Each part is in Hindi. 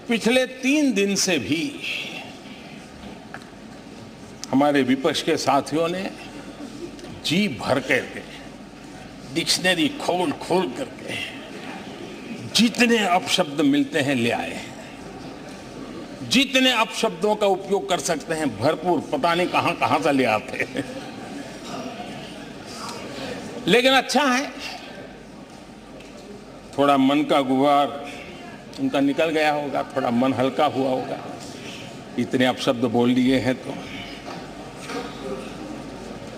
पिछले 3 दिन से भी हमारे विपक्ष के साथियों ने जी भर करके डिक्शनरी खोल खोल करके जितने अपशब्द मिलते हैं ले आए, जितने अपशब्दों का उपयोग कर सकते हैं भरपूर, पता नहीं कहां कहां से ले आते हैं। लेकिन अच्छा है, थोड़ा मन का गुबार उनका निकल गया होगा, थोड़ा मन हल्का हुआ होगा, इतने अपशब्द बोल दिए हैं तो।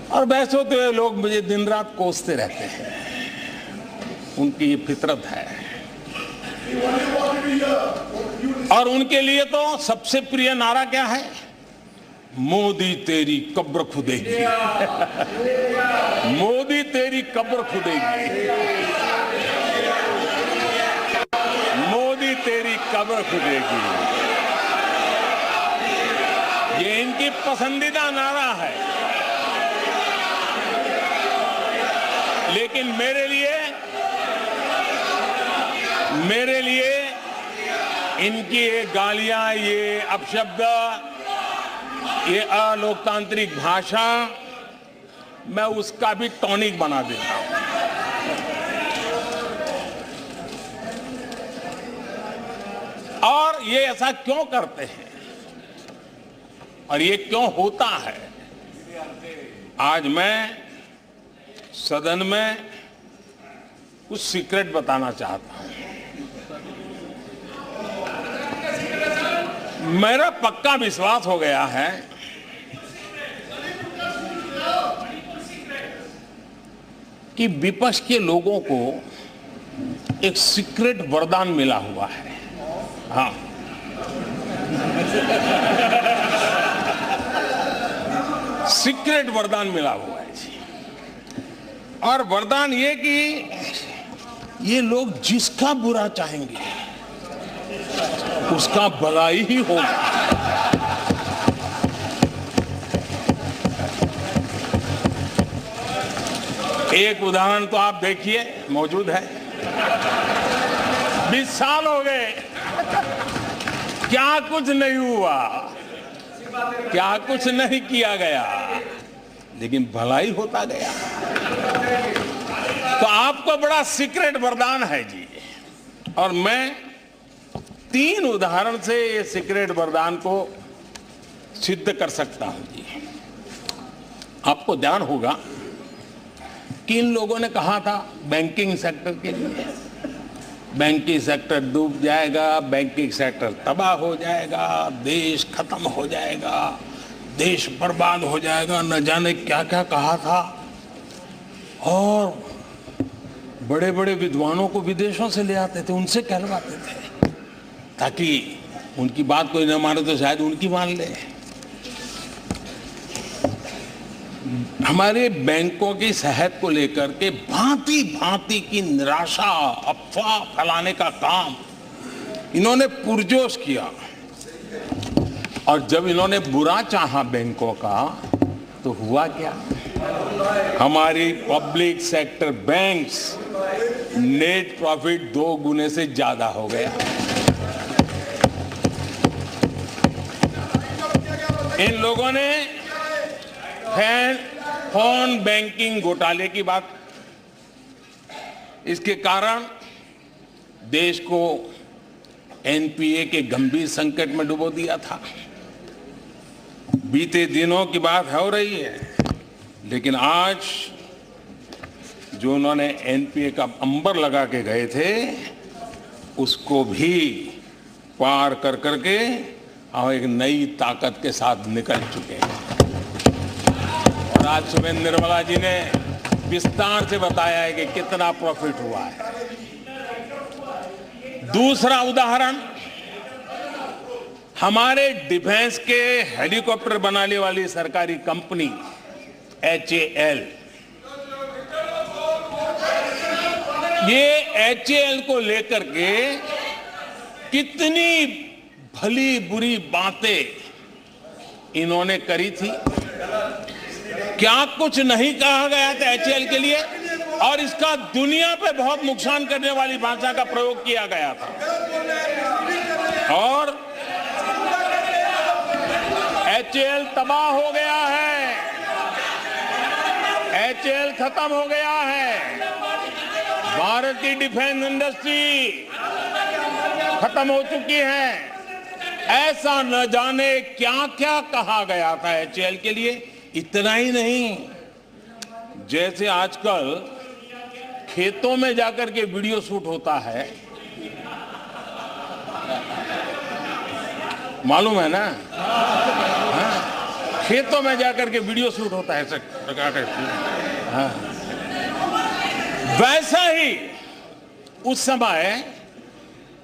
और वैसे तो ये लोग मुझे दिन रात कोसते रहते हैं, उनकी ये फितरत है। और उनके लिए तो सबसे प्रिय नारा क्या है? मोदी तेरी कब्र खुदेगी। मोदी तेरी कब्र खुदेगी, मोदी तेरी कब्र खुदेगी, ये इनकी पसंदीदा नारा है। लेकिन मेरे लिए इनकी ये गालियां, ये अपशब्द, ये अलोकतांत्रिक भाषा, मैं उसका भी टॉनिक बना देता हूं। और ये ऐसा क्यों करते हैं और ये क्यों होता है, आज मैं सदन में कुछ सीक्रेट बताना चाहता हूं। मेरा पक्का विश्वास हो गया है कि विपक्ष के लोगों को एक सीक्रेट वरदान मिला हुआ है। हाँ, सीक्रेट वरदान मिला हुआ है जी। और वरदान ये कि ये लोग जिसका बुरा चाहेंगे उसका भलाई ही होगा। एक उदाहरण तो आप देखिए, मौजूद है। 20 साल हो गए, क्या कुछ नहीं हुआ, क्या कुछ नहीं किया गया, लेकिन भलाई होता गया। तो आपको बड़ा सीक्रेट वरदान है जी। और मैं 3 उदाहरण से ये सीक्रेट वरदान को सिद्ध कर सकता हूं जी। आपको ध्यान होगा कि इन लोगों ने कहा था बैंकिंग सेक्टर के लिए, बैंकिंग सेक्टर डूब जाएगा, बैंकिंग सेक्टर तबाह हो जाएगा, देश खत्म हो जाएगा, देश बर्बाद हो जाएगा, न जाने क्या क्या कहा था। और बड़े बड़े विद्वानों को विदेशों से ले आते थे, उनसे कहलवाते थे ताकि उनकी बात कोई न माने तो शायद उनकी मान ले। हमारे बैंकों की सेहत को लेकर के भांति भांति की निराशा, अफवाह फैलाने का काम इन्होंने पुरजोश किया। और जब इन्होंने बुरा चाहा बैंकों का, तो हुआ क्या? हमारी public sector banks net profit 2 गुने से ज्यादा हो गया। इन लोगों ने फोन बैंकिंग घोटाले की बात, इसके कारण देश को एनपीए के गंभीर संकट में डुबो दिया था। बीते दिनों की बात हो रही है, लेकिन आज जो उन्होंने एनपीए का अंबर लगा के गए थे, उसको भी पार कर करके और एक नई ताकत के साथ निकल चुके हैं। और आज सुबह निर्मला जी ने विस्तार से बताया है कि कितना प्रॉफिट हुआ है। दूसरा उदाहरण, हमारे डिफेंस के हेलीकॉप्टर बनाने वाली सरकारी कंपनी HAL, ये HAL को लेकर के कितनी भली बुरी बातें इन्होंने करी थी। क्या कुछ नहीं कहा गया था HAL के लिए, और इसका दुनिया पे बहुत नुकसान करने वाली भाषा का प्रयोग किया गया था। और HAL तबाह हो गया है, HAL खत्म हो गया है, भारत की डिफेंस इंडस्ट्री खत्म हो चुकी है। ऐसा न जाने क्या क्या कहा गया था HAL के लिए। इतना ही नहीं, जैसे आजकल खेतों में जाकर के वीडियो शूट होता है, मालूम है ना? हाँ? खेतों में जाकर के वीडियो शूट होता है, हाँ। वैसा ही उस समय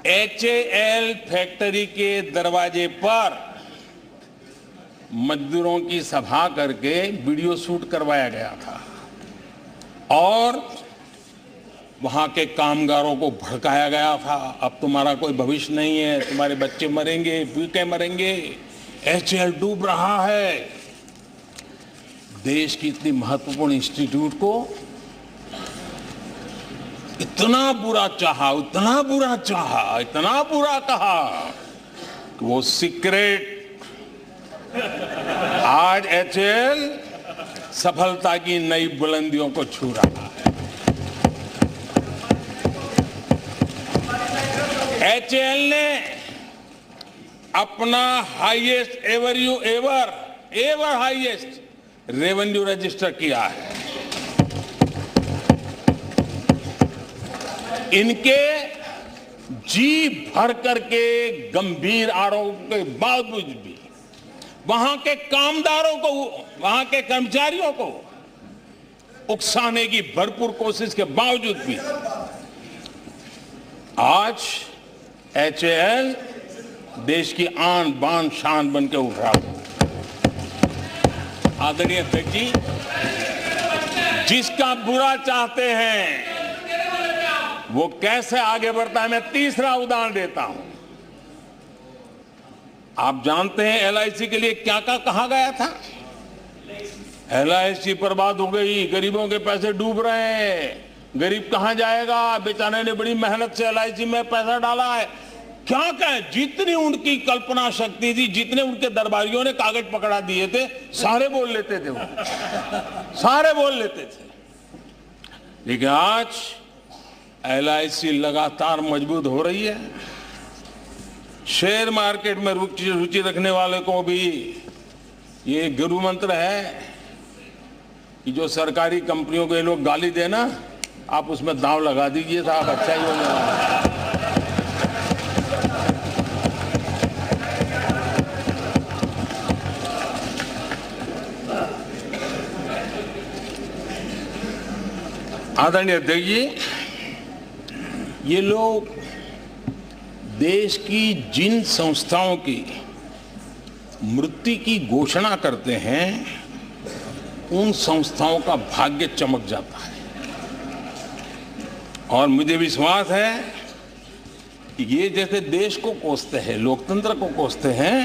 HAL फैक्ट्री के दरवाजे पर मजदूरों की सभा करके वीडियो शूट करवाया गया था और वहां के कामगारों को भड़काया गया था। अब तुम्हारा कोई भविष्य नहीं है, तुम्हारे बच्चे मरेंगे, भूखे मरेंगे, HAL डूब रहा है। देश की इतनी महत्वपूर्ण इंस्टीट्यूट को इतना बुरा चाहा, इतना बुरा चाहा, इतना बुरा कहा कि वो सीक्रेट आज HAL सफलता की नई बुलंदियों को छू रहा है। HAL ने अपना highest ever highest revenue register किया है। इनके जी भर करके गंभीर आरोप के बावजूद भी वहां के कामदारों को, वहां के कर्मचारियों को उकसाने की भरपूर कोशिश के बावजूद भी आज HAL देश की आन बान शान बन के उभरा। आदरणीय अध्यक्ष जी, जिसका बुरा चाहते हैं वो कैसे आगे बढ़ता है, मैं तीसरा उदाहरण देता हूं। आप जानते हैं LIC के लिए क्या क्या कहा गया था? LIC बर्बाद हो गई, गरीबों के पैसे डूब रहे हैं, गरीब कहां जाएगा, बेचारे ने बड़ी मेहनत से LIC में पैसा डाला है। क्या कहें, जितनी उनकी कल्पना शक्ति थी, जितने उनके दरबारियों ने कागज पकड़ा दिए थे, सारे बोल लेते थे वो, सारे बोल लेते थे। लेकिन आज LIC लगातार मजबूत हो रही है। शेयर मार्केट में रुचि रखने वाले को भी ये गुरु मंत्र है कि जो सरकारी कंपनियों के लोग गाली देना, आप उसमें दांव लगा दीजिए साहब, अच्छा ही होने वाला है। आदरणीय अध्यक्ष जी, ये लोग देश की जिन संस्थाओं की मृत्यु की घोषणा करते हैं, उन संस्थाओं का भाग्य चमक जाता है। और मुझे विश्वास है कि ये जैसे देश को कोसते हैं, लोकतंत्र को कोसते हैं,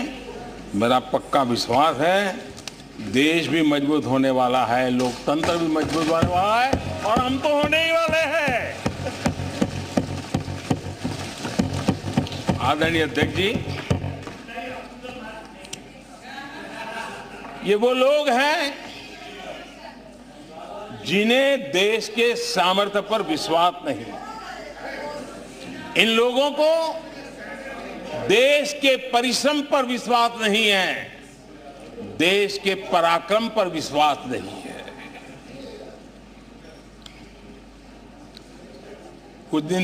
मेरा पक्का विश्वास है देश भी मजबूत होने वाला है, लोकतंत्र भी मजबूत होने वाला है, और हम तो होने ही वाले हैं। आदरणीय अध्यक्ष जी, ये वो लोग हैं जिन्हें देश के सामर्थ्य पर विश्वास नहीं। इन लोगों को देश के परिश्रम पर विश्वास नहीं है, देश के पराक्रम पर विश्वास नहीं है। कुछ दिन